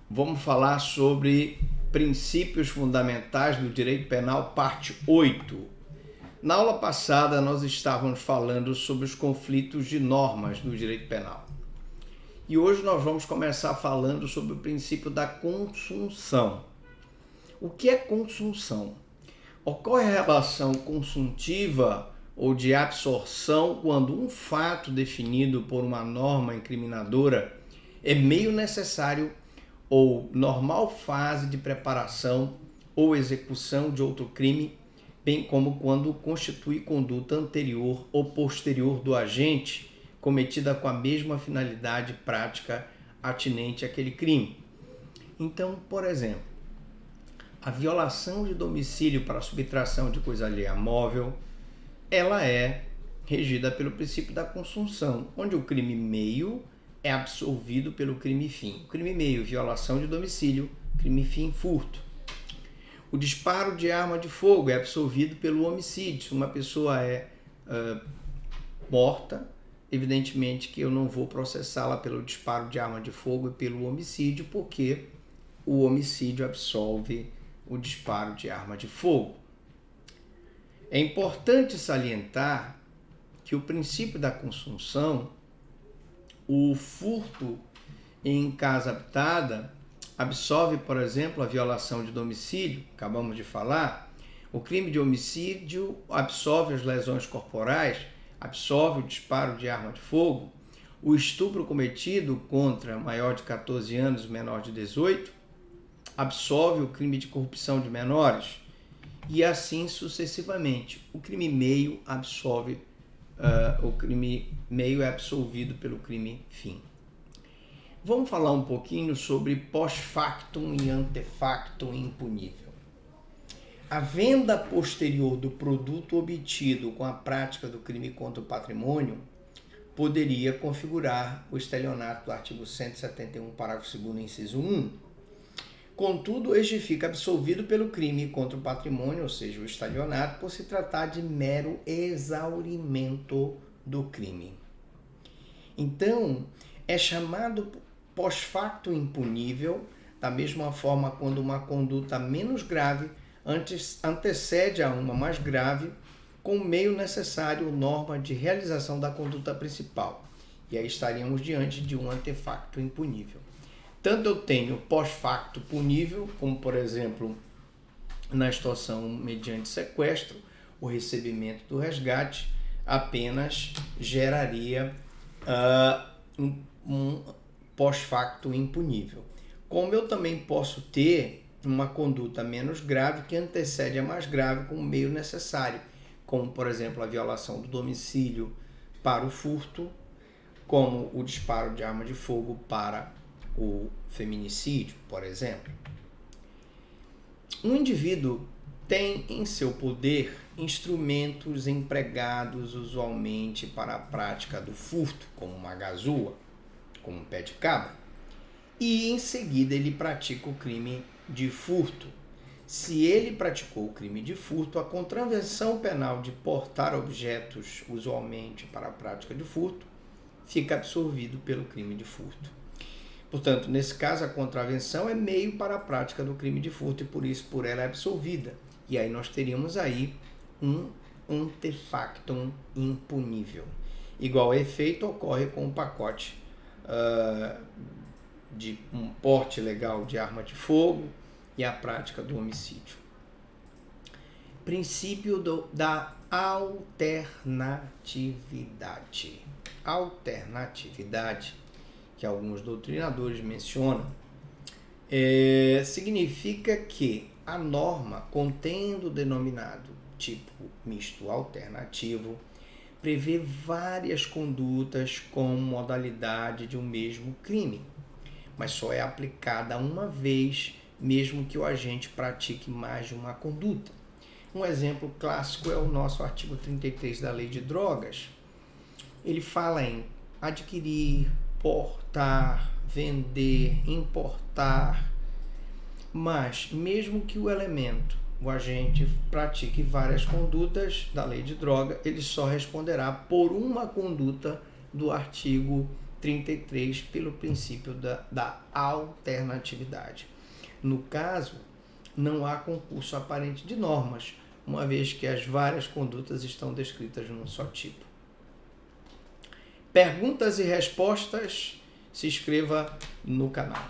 Vamos falar sobre princípios fundamentais do direito penal, parte 8. Na aula passada, nós estávamos falando sobre os conflitos de normas do direito penal. E hoje nós vamos começar falando sobre o princípio da consunção. O que é consunção? Ocorre a relação consuntiva ou de absorção quando um fato definido por uma norma incriminadora é meio necessário ou normal fase de preparação ou execução de outro crime, bem como quando constitui conduta anterior ou posterior do agente cometida com a mesma finalidade prática atinente àquele crime. Então, por exemplo, a violação de domicílio para subtração de coisa alheia móvel, ela é regida pelo princípio da consunção, onde o crime meio é absolvido pelo crime fim. O crime meio, violação de domicílio, crime fim, furto. O disparo de arma de fogo é absolvido pelo homicídio. Se uma pessoa é morta, evidentemente que eu não vou processá-la pelo disparo de arma de fogo e pelo homicídio, porque o homicídio absolve o disparo de arma de fogo. É importante salientar que o princípio da consunção, o furto em casa habitada, absolve, por exemplo, a violação de domicílio, acabamos de falar. O crime de homicídio absolve as lesões corporais, absolve o disparo de arma de fogo. O estupro cometido contra maior de 14 anos e menor de 18 absolve o crime de corrupção de menores. E assim sucessivamente. O crime meio absolve, o crime meio é absolvido pelo crime fim. Vamos falar um pouquinho sobre pós-factum e ante-factum impunível. A venda posterior do produto obtido com a prática do crime contra o patrimônio poderia configurar o estelionato do artigo 171, parágrafo 2º, inciso 1. Contudo, este fica absolvido pelo crime contra o patrimônio, ou seja, o estelionato, por se tratar de mero exaurimento do crime. Então, é chamado pós-facto impunível, da mesma forma quando uma conduta menos grave antecede a uma mais grave, com o meio necessário ou norma de realização da conduta principal. E aí estaríamos diante de um antefacto impunível. Tanto eu tenho pós-facto punível, como por exemplo, na extorsão mediante sequestro, o recebimento do resgate apenas geraria um pós-facto impunível. Como eu também posso ter uma conduta menos grave que antecede a mais grave com o meio necessário, como por exemplo a violação do domicílio para o furto, como o disparo de arma de fogo para o feminicídio, por exemplo. Um indivíduo tem em seu poder instrumentos empregados usualmente para a prática do furto, como uma gazua, como um pé de cabra, e em seguida ele pratica o crime de furto. Se ele praticou o crime de furto, a contravenção penal de portar objetos usualmente para a prática de furto fica absorvido pelo crime de furto. Portanto, nesse caso, a contravenção é meio para a prática do crime de furto e por isso por ela é absolvida. E aí nós teríamos aí um antefactum impunível. Igual efeito ocorre com o pacote de um porte legal de arma de fogo e a prática do homicídio. Princípio da alternatividade. Alternatividade, que alguns doutrinadores mencionam, significa que a norma, contendo o denominado tipo misto alternativo, prevê várias condutas com modalidade de um mesmo crime, mas só é aplicada uma vez, mesmo que o agente pratique mais de uma conduta. Um exemplo clássico é o nosso artigo 33 da Lei de Drogas. Ele fala em adquirir, portar, vender, importar, mas mesmo que o agente pratique várias condutas da lei de droga, ele só responderá por uma conduta do artigo 33, pelo princípio da alternatividade. No caso, não há concurso aparente de normas, uma vez que as várias condutas estão descritas num só tipo. Perguntas e respostas, se inscreva no canal.